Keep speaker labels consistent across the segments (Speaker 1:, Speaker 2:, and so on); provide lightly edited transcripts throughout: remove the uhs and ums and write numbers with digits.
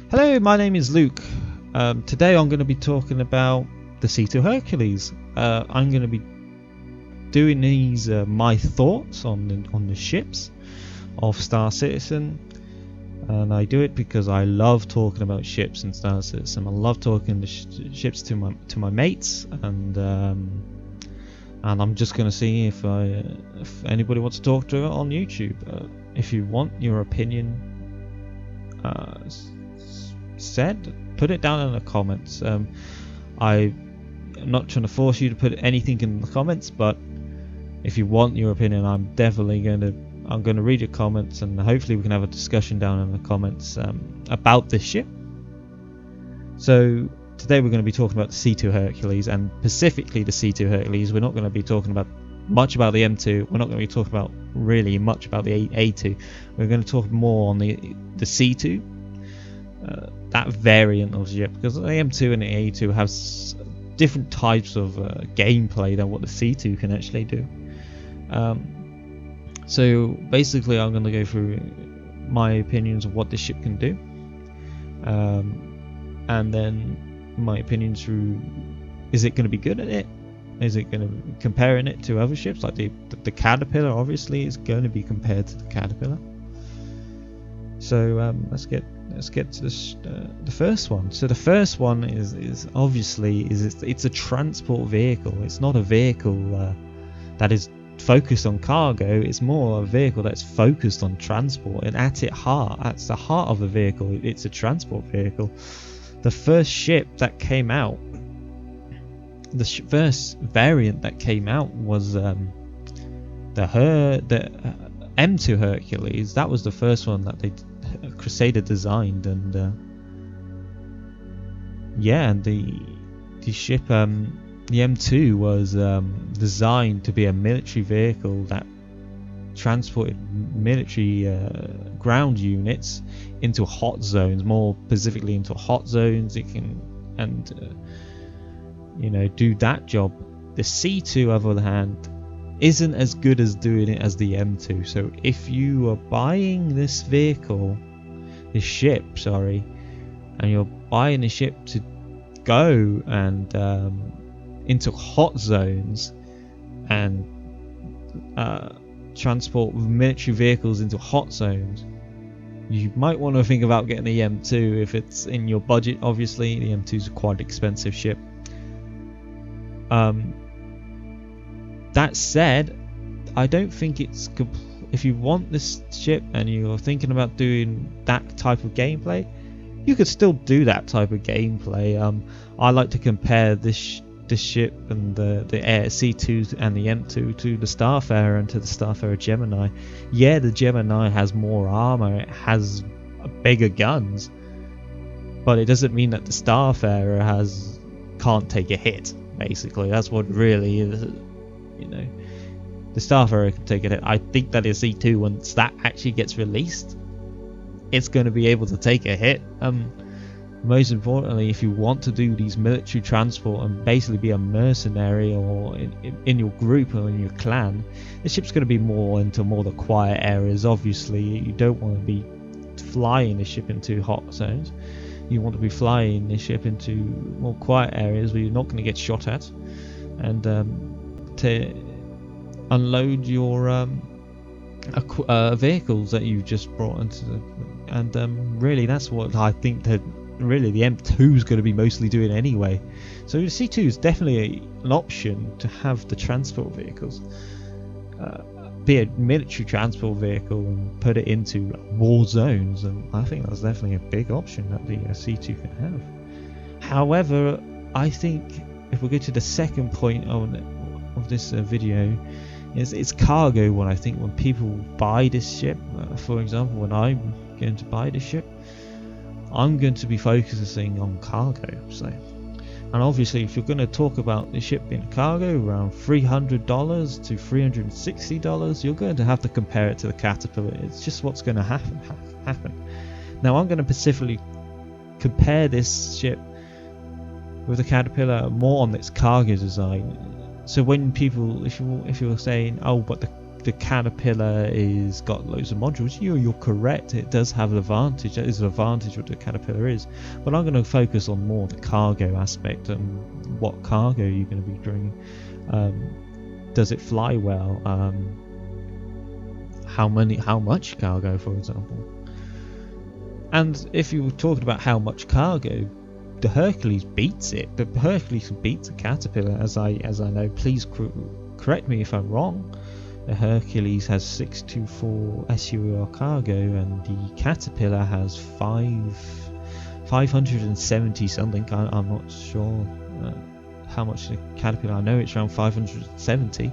Speaker 1: Hello, my name is Luke. Today I'm going to be talking about the C2 Hercules. I'm going to be doing these my thoughts on the ships of Star Citizen, and I do it because I love talking about ships in Star Citizen. I love talking the ships to my mates, and I'm just going to see if anybody wants to talk to it on YouTube. If you want your opinion said, put it down in the comments. I'm not trying to force you to put anything in the comments, but if you want your opinion, I'm definitely going to read your comments, and hopefully we can have a discussion down in the comments about this ship. So today we're going to be talking about the C2 Hercules, and specifically the C2 Hercules. We're not going to be talking about much about the M2. We're not going to be talking about really much about the A2. We're going to talk more on the C2, that variant of ship, because the M2 and the A2 have different types of gameplay than what the C2 can actually do. So basically I'm going to go through my opinions of what this ship can do, and then my opinions through, is it going to be good at it? Is it going to be comparing it to other ships like the Caterpillar? Obviously is going to be compared to the Caterpillar. So let's get to the first one. So the first one is obviously it's a transport vehicle. It's not a vehicle that is focused on cargo. It's more a vehicle that's focused on transport, and at the heart of the vehicle, it's a transport vehicle. The first ship that came out, the first variant that came out was the M2 Hercules. That was the first one that Crusader designed, and the ship, the M2 was designed to be a military vehicle that transported military ground units into hot zones, more specifically into hot zones. It can do that job. The C2, on the other hand, isn't as good as doing it as the M2. So if you are buying this ship, and you're buying the ship to go and into hot zones and transport military vehicles into hot zones, you might want to think about getting the M2 if it's in your budget. Obviously the M2 is a quite expensive ship. That said, I don't think it's if you want this ship and you're thinking about doing that type of gameplay, you could still do that type of gameplay. I like to compare this ship and the C2 and the M2 to the Starfarer and to the Starfarer Gemini. Yeah, the Gemini has more armor, it has bigger guns, but it doesn't mean that the Starfarer can't take a hit. Basically, that's what really is. The Starfarer can take a hit. I think that is C2, once that actually gets released, it's going to be able to take a hit. Most importantly, if you want to do these military transport and basically be a mercenary or in your group or in your clan, the ship's going to be more into the quiet areas. Obviously, you don't want to be flying the ship into hot zones. You want to be flying the ship into more quiet areas where you're not going to get shot at, and to unload your vehicles that you've just brought into really that's what I think that really the M2 is going to be mostly doing anyway. So the C2 is definitely an option to have the transport vehicles, be a military transport vehicle and put it into war zones, and I think that's definitely a big option that the C2 can have. However, I think if we go to the second point of this video, it's cargo. When I think when people buy this ship, for example, when I'm going to buy this ship, I'm going to be focusing on cargo. So, and obviously if you're going to talk about the ship being cargo around $300 to $360, you're going to have to compare it to the Caterpillar. It's just what's going to happen. Now I'm going to specifically compare this ship with the Caterpillar more on its cargo design. So when people, if you're saying, oh, but the the Caterpillar is got loads of modules. You're correct. It does have an advantage. That is an advantage what the Caterpillar is. But I'm going to focus on more the cargo aspect and what cargo you're going to be bringing. Does it fly well? How much cargo, for example? And if you were talking about how much cargo, the Hercules beats it. The Hercules beats the Caterpillar, as I know. Please correct me if I'm wrong. The Hercules has 624 SUR cargo, and the Caterpillar has 570 something. I'm not sure how much the Caterpillar. I know it's around 570.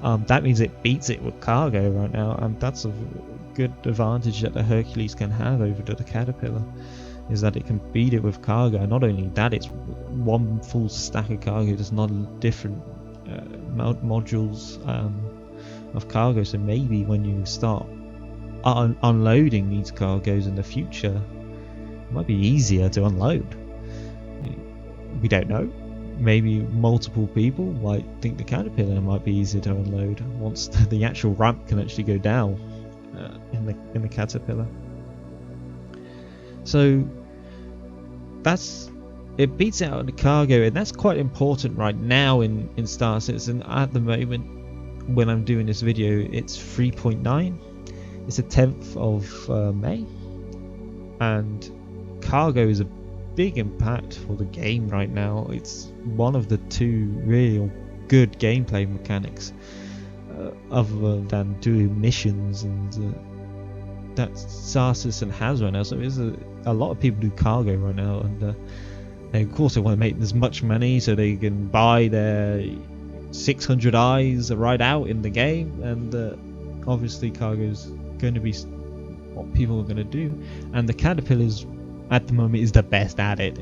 Speaker 1: That means it beats it with cargo right now, and that's a good advantage that the Hercules can have over the Caterpillar, is that it can beat it with cargo. And not only that, it's one full stack of cargo. There's not different modules of cargo, so maybe when you start unloading these cargoes in the future, it might be easier to unload. We don't know. Maybe multiple people might think the Caterpillar might be easier to unload once the actual ramp can actually go down in the Caterpillar. So it beats out of the cargo, and that's quite important right now in Star Citizen. At the moment, when I'm doing this video, it's 3.9. It's the 10th of May, and cargo is a big impact for the game right now. It's one of the two real good gameplay mechanics, other than doing missions, and that Star Citizen has right now. So there's a lot of people do cargo right now, and of course they want to make as much money so they can buy their 600 eyes right out in the game, and obviously cargo is going to be what people are going to do, and the Caterpillars at the moment is the best at it.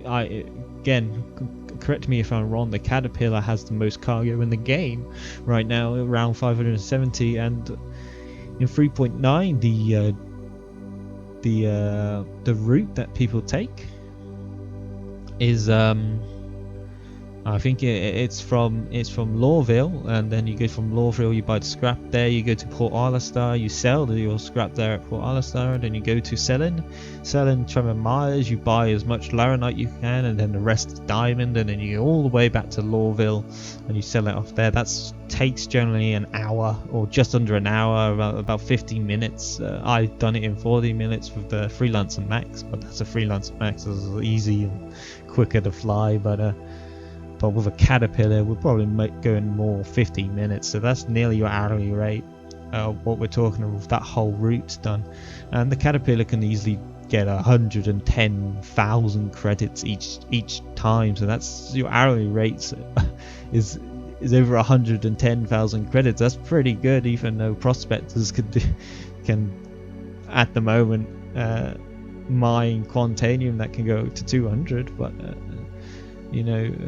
Speaker 1: Again, correct me if I'm wrong, the Caterpillar has the most cargo in the game right now, around 570, and in 3.9 the route that people take is I think it's from Lawville, and then you go from Lawville, you buy the scrap there, you go to Port Arlastar, you sell your scrap there at Port Arlastar, and then you go to Selin, Tremor Myers, you buy as much Laranite you can, and then the rest is diamond, and then you go all the way back to Lawville and you sell it off there. That takes generally an hour or just under an hour, about 15 minutes. I've done it in 40 minutes with the Freelancer Max, but that's a Freelancer Max, it's easy and quicker to fly, but with a Caterpillar we're probably going more 15 minutes, so that's nearly your hourly rate. What we're talking about, that whole route's done, and the Caterpillar can easily get 110,000 credits each time, so that's your hourly rates is over 110,000 credits. That's pretty good, even though prospectors can at the moment mine Quantanium that can go to 200, but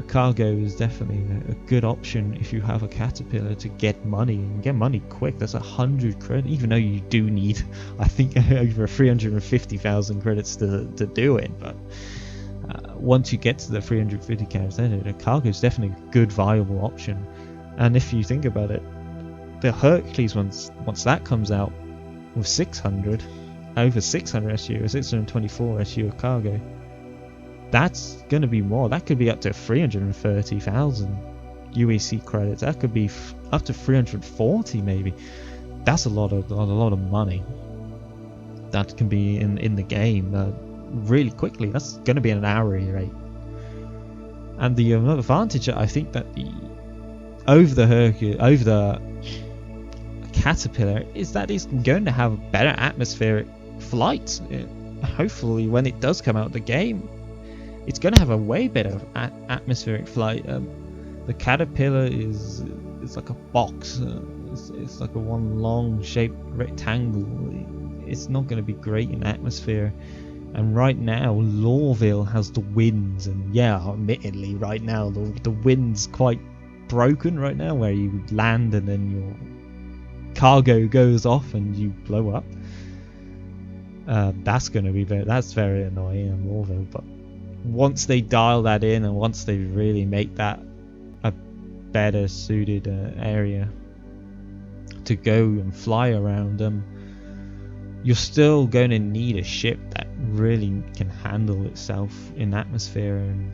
Speaker 1: cargo is definitely a good option if you have a Caterpillar to get money, and get money quick. That's 100 credits, even though you do need, I think, over 350,000 credits to do it. But once you get to the 350 credits, then the cargo is definitely a good, viable option. And if you think about it, the Hercules, once that comes out with over 600 SU, 624 SU of cargo, that's going to be more. That could be up to 330,000 UEC credits. That could be up to 340 maybe. That's a lot of money that can be in the game really quickly. That's going to be an hourly rate. And the advantage, I think, that over the Caterpillar is that it's going to have a better atmospheric flight. Hopefully, when it does come out the game, it's going to have a way better atmospheric flight. The Caterpillar is like a box. It's like a one long shaped rectangle. It's not going to be great in atmosphere. And right now, Lawville has the winds, and admittedly, right now the wind's quite broken right now, where you land and then your cargo goes off and you blow up. That's very annoying in Lawville, but once they dial that in, and once they really make that a better suited area to go and fly around, you're still going to need a ship that really can handle itself in atmosphere and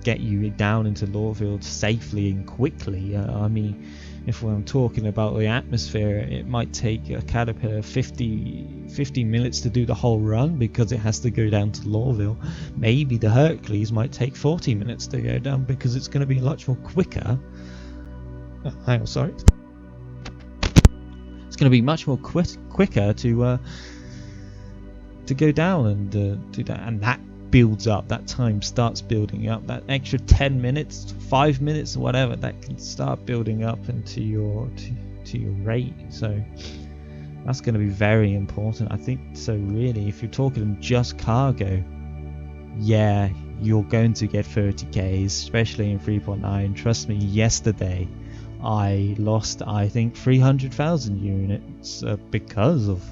Speaker 1: get you down into Lorville safely and quickly. I mean, if I'm talking about the atmosphere, it might take a Caterpillar 50 minutes to do the whole run because it has to go down to Lorville. Maybe the Hercules might take 40 minutes to go down because it's going to be much more quicker. Hang on, sorry. It's going to be much more quicker to go down and do that, and that builds up. That time starts building up. That extra 10 minutes, 5 minutes, or whatever, that can start building up into your to your rate. So that's going to be very important, I think. So really, if you're talking just cargo, yeah, you're going to get 30Ks, especially in 3.9. Trust me, yesterday I lost, I think, 300,000 units because of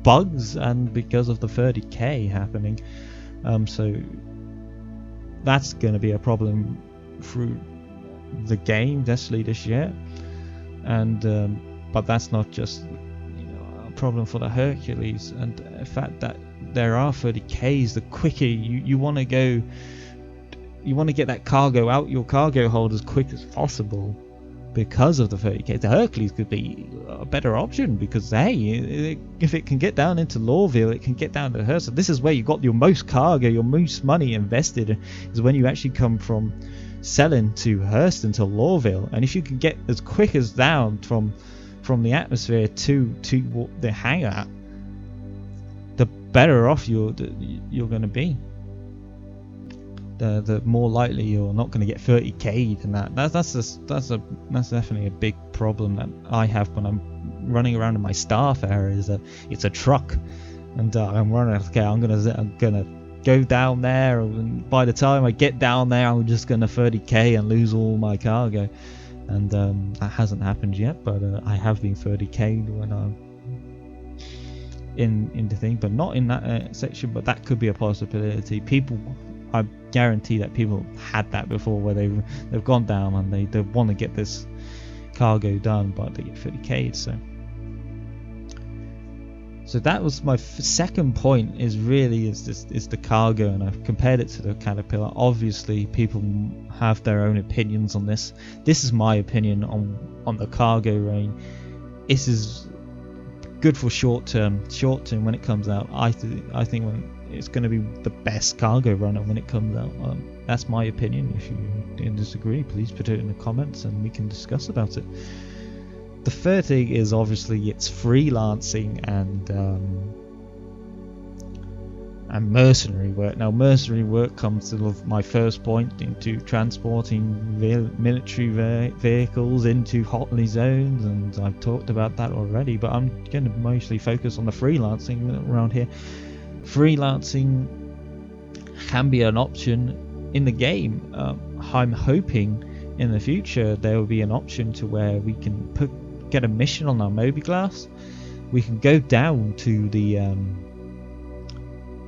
Speaker 1: bugs and because of the 30K happening. So that's going to be a problem through the game, definitely this year. And but that's not just a problem for the Hercules. And the fact that there are 30Ks, the quicker you want to go, you want to get that cargo out your cargo hold as quick as possible. Because of the 30K, the Hercules could be a better option because, hey, if it can get down into Lorville, it can get down to Hurst. This is where you got your most cargo, your most money invested, is when you actually come from selling to Hurst into Lorville. And if you can get as quick as down from the atmosphere to the hangar, the better off you're going to be. The more likely you're not going to get 30K than that. That's definitely a big problem that I have when I'm running around in my staff area. Is that it's a truck, and I'm running. Okay, I'm gonna go down there, and by the time I get down there, I'm just gonna 30K and lose all my cargo. And that hasn't happened yet, but I have been 30K when I'm in the thing, but not in that section. But that could be a possibility. I guarantee that people had that before, where they've gone down and they want to get this cargo done, but they get 30K. So that was my second point. Is the cargo, and I've compared it to the Caterpillar. Obviously, people have their own opinions on this. This is my opinion on the cargo range. This is good for short term. When it comes out, I think when it's going to be the best cargo runner when it comes out. That's my opinion. If you disagree, please put it in the comments and we can discuss about it. The third thing is obviously it's freelancing and mercenary work. Now, mercenary work comes to my first point into transporting military vehicles into hotly zones, and I've talked about that already, but I'm going to mostly focus on the freelancing around here. Freelancing can be an option in the game. I'm hoping in the future there will be an option to where we can get a mission on our mobiGlas. We can go down to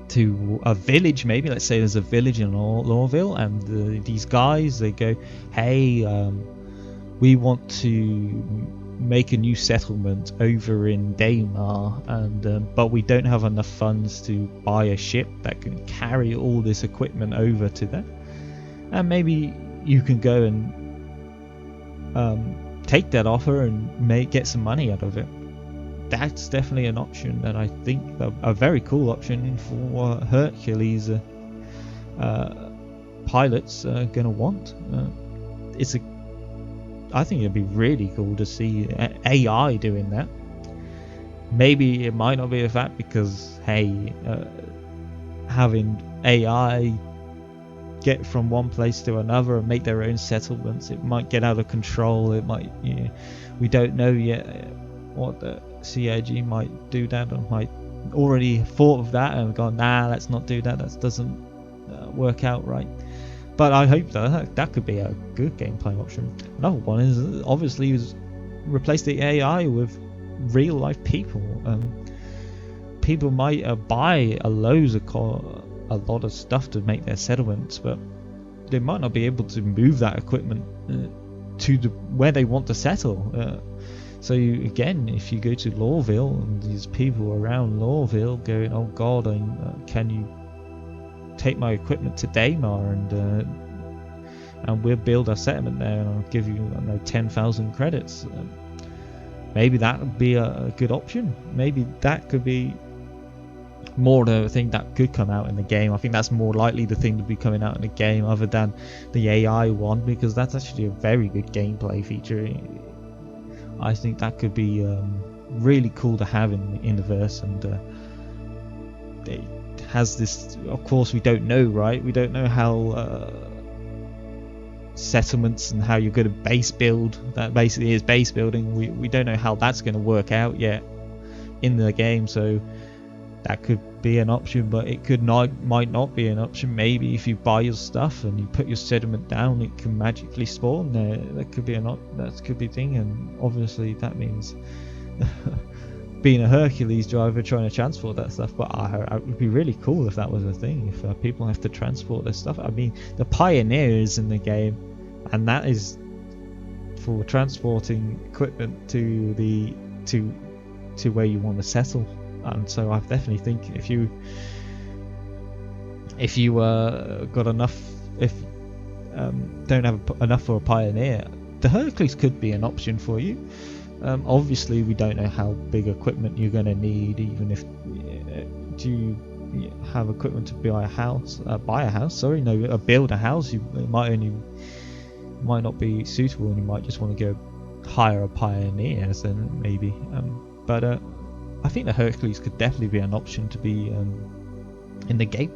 Speaker 1: to a village, maybe. Let's say there's a village in Lorville, and these guys, they go, hey, we want to make a new settlement over in Daymar, and but we don't have enough funds to buy a ship that can carry all this equipment over to them, and maybe you can go and take that offer and get some money out of it. That's definitely an option that I think a very cool option for Hercules pilots are gonna want. I think it'd be really cool to see AI doing that. Maybe it might not be a fact because, hey, having AI get from one place to another and make their own settlements, it might get out of control. It might, we don't know yet what the CIG might do that, or might already thought of that and gone, nah, let's not do that. That doesn't work out right. But I hope that could be a good gameplay option. Another one is obviously replace the AI with real life people. People might buy a lot of stuff to make their settlements, but they might not be able to move that equipment to where they want to settle. So again, if you go to Lawville and there's people around Lawville going, oh god, can you take my equipment to Daymar and we'll build our settlement there and I'll give you, I don't know, 10,000 credits. Maybe that would be a good option. Maybe that could be more the thing that could come out in the game. I think that's more likely the thing to be coming out in the game other than the AI one, because that's actually a very good gameplay feature. I think that could be really cool to have in the verse, and it has this, of course we don't know, right? We don't know how settlements and how you're going to base build, that basically is base building, we don't know how that's going to work out yet in the game, so that could be an option, but it might not be an option. Maybe if you buy your stuff and you put your settlement down, it can magically spawn there. That could be that could be a thing, and obviously that means being a Hercules driver trying to transport that stuff. But it would be really cool if that was a thing. If people have to transport their stuff. I mean, the Pioneers in the game, and that is for transporting equipment to where you want to settle. And so I definitely think if you got enough, don't have enough for a Pioneer, the Hercules could be an option for you. Obviously we don't know how big equipment you're going to need, even if do you have equipment to buy a house, build a house. It might not be suitable, and you might just want to go hire a Pioneer then maybe, but I think the Hercules could definitely be an option to be in the game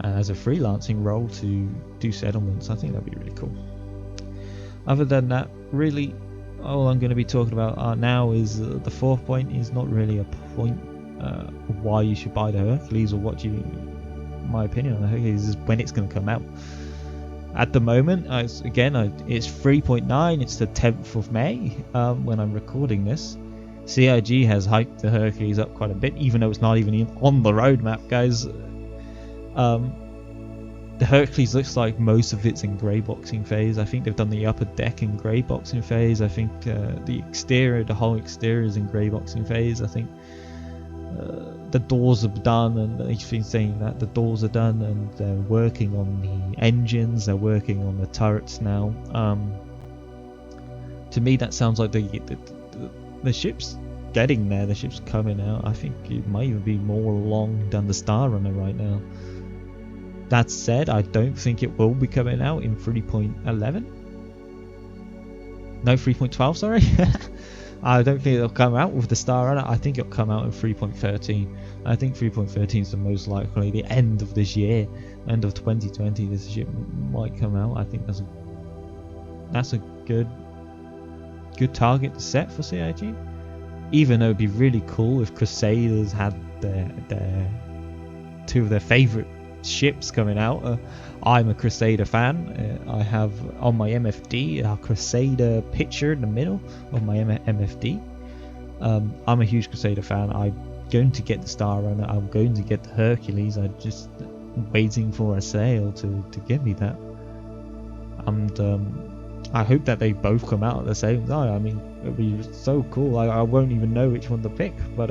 Speaker 1: as a freelancing role to do settlements. I think that'd be really cool. Other than that, really, all I'm going to be talking about now is the fourth point is not really a point of why you should buy the Hercules, or my opinion on the Hercules is when it's going to come out. At the moment, it's 3.9, it's the 10th of May when I'm recording this. CIG has hyped the Hercules up quite a bit, even though it's not even on the roadmap, guys. The Hercules looks like most of it's in grey boxing phase. I think they've done the upper deck in grey boxing phase. I think the whole exterior is in grey boxing phase. I think the doors are done, and they've been saying that the doors are done, and they're working on the engines, they're working on the turrets now. To me that sounds like the ship's getting there, the ship's coming out. I think it might even be more along than the Star Runner right now. That said, I don't think it will be coming out in 3.11. No, 3.12, sorry. I don't think it'll come out with the Star Runner. I think it'll come out in 3.13. I think 3.13 is the most likely, the end of this year, end of 2020, this ship might come out. I think that's a good target to set for CIG. Even though it'd be really cool if Crusaders had their two of their favourite ships coming out. I'm a Crusader fan. I have on my MFD a Crusader picture in the middle of my MFD. I'm a huge Crusader fan. I'm going to get the Star Runner. I'm going to get the Hercules. I'm just waiting for a sale to give me that. And I hope that they both come out at the same time. I mean, it'd be so cool. I won't even know which one to pick. But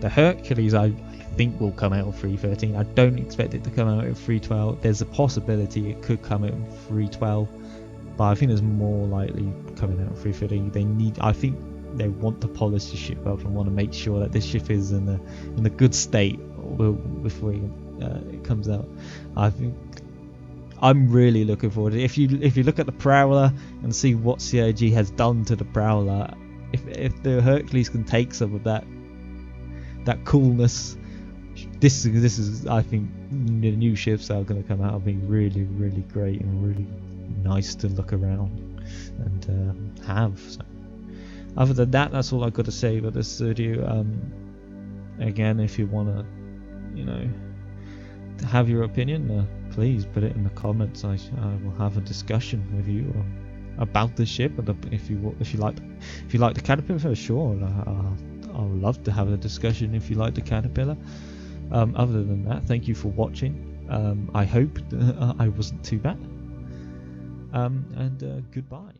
Speaker 1: the Hercules, I think will come out in 3.13. I don't expect it to come out in 3.12. There's a possibility it could come out in 3.12, but I think there's more likely coming out in 3.13. I think they want to polish the ship up and want to make sure that this ship is in a good state before it comes out. I think I'm really looking forward to it. If you look at the Prowler and see what CIG has done to the Prowler, if the Hercules can take some of that coolness, this is I think the new ships that are going to come out will be really, really great and really nice to look around and have. So, other than that, that's all I've got to say about this video. Again, if you want to have your opinion, please put it in the comments. I will have a discussion with you about the ship. If you like the Caterpillar, sure, I would love to have a discussion if you like the Caterpillar. Other than that, thank you for watching. I hope I wasn't too bad. And goodbye.